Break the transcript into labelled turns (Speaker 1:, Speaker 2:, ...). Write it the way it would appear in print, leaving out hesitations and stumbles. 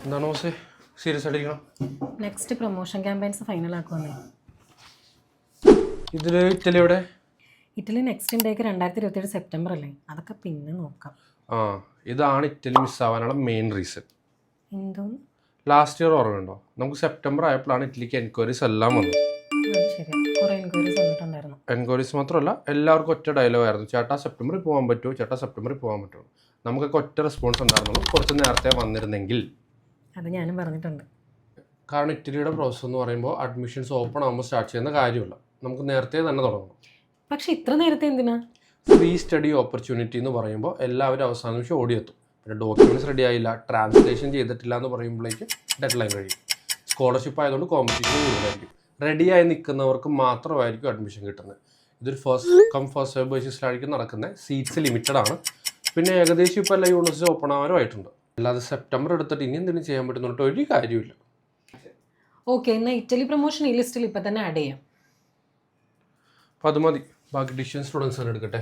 Speaker 1: എന്താണ് മോശം സീരിയസ് ആയിട്ടിരിക്കണം?
Speaker 2: നെക്സ്റ്റ് പ്രൊമോഷൻ ക്യാമ്പയിൻസ് ഫൈനൽ ആക്കുവന്നേ.
Speaker 1: ഇതിൽ ഇറ്റലിയുടെ
Speaker 2: ഇറ്റലി നെക്സ്റ്റ് ഇൻടേക്ക് 2027 സെപ്റ്റംബർ അല്ലേ? അതൊക്കെ പിന്നെ നോക്കാം.
Speaker 1: ഇതാണ് ഇറ്റലി മിസ്സാവാനുള്ള മെയിൻ റീസൺ.
Speaker 2: എന്തോന്ന്?
Speaker 1: ലാസ്റ്റ് ഇയർ ഓർമ്മയുണ്ടോ? നമുക്ക് സെപ്റ്റംബർ ആയപ്പോഴാണ് ഇറ്റലിക്ക് എൻക്വയറീസ് എല്ലാം വന്നത്.
Speaker 2: അത് ശരിയാ, കുറേ എൻക്വയറീസ് വന്നിട്ടുണ്ടായിരുന്നു.
Speaker 1: എൻക്വയറീസ് മാത്രമല്ല, എല്ലാവർക്കും ഒറ്റ ഡയലോഗ് ആയിരുന്നു, ചേട്ടാ സെപ്റ്റംബറിൽ പോകാൻ പറ്റുമോ, ചേട്ടാ സെപ്റ്റംബറിൽ പോകാൻ പറ്റുമോ. നമുക്കൊക്കെ ഒറ്റ റെസ്പോൺസ് ഉണ്ടായിരുന്നുള്ളൂ, കുറച്ച് നേരത്തെ വന്നിരുന്നെങ്കിൽ.
Speaker 2: അത് ഞാനും പറഞ്ഞിട്ടുണ്ട്.
Speaker 1: കാരണം ഇറ്റലിയുടെ പ്രോസസ്സ് എന്ന് പറയുമ്പോൾ അഡ്മിഷൻസ് ഓപ്പൺ ആകുമ്പോൾ സ്റ്റാർട്ട് ചെയ്യുന്ന കാര്യമില്ല, നമുക്ക് നേരത്തെ തന്നെ തുടങ്ങണം.
Speaker 2: പക്ഷെ ഇത്ര നേരത്തെ എന്തിനാ?
Speaker 1: ഫ്രീ സ്റ്റഡി ഓപ്പർച്യൂണിറ്റി എന്ന് പറയുമ്പോൾ എല്ലാവരും അവസാന നിമിഷം ഓടിയെത്തും. പിന്നെ ഡോക്യുമെൻറ്റ്സ് റെഡി ആയില്ല, ട്രാൻസ്ലേഷൻ ചെയ്തിട്ടില്ല എന്ന് പറയുമ്പോഴേക്കും ഡെഡ് ലൈൻ കഴിയും. സ്കോളർഷിപ്പ് ആയതുകൊണ്ട് കോമ്പറ്റീഷൻ കൂടുതലായിരിക്കും. റെഡിയായി നിൽക്കുന്നവർക്ക് മാത്രമായിരിക്കും അഡ്മിഷൻ കിട്ടുന്നത്. ഇതൊരു ഫസ്റ്റ് കം ഫസ്റ്റ് സെർവ് ബേസിസിലായിരിക്കും നടക്കുന്നത്. സീറ്റ്സ് ലിമിറ്റഡ് ആണ്. പിന്നെ ഏകദേശം ഇപ്പോൾ എല്ലാ യൂണിവേഴ്സിറ്റി ഓപ്പൺ ആവാറുമായിട്ടുണ്ട്. അല്ലാതെ സെപ്റ്റംബർ എടുത്തിട്ട് ഇനി എന്തെങ്കിലും ചെയ്യാൻ പറ്റുന്നിട്ട് ഒരു കാര്യമില്ല.
Speaker 2: ഓക്കെ, എന്നാൽ ഇറ്റലി പ്രൊമോഷൻ ഈ ലിസ്റ്റിൽ ഇപ്പം തന്നെ ആഡ് ചെയ്യാം.
Speaker 1: അപ്പോൾ അത് മതി. ബാക്കി ഡിസിഷൻ സ്റ്റുഡൻസ് എടുക്കട്ടെ.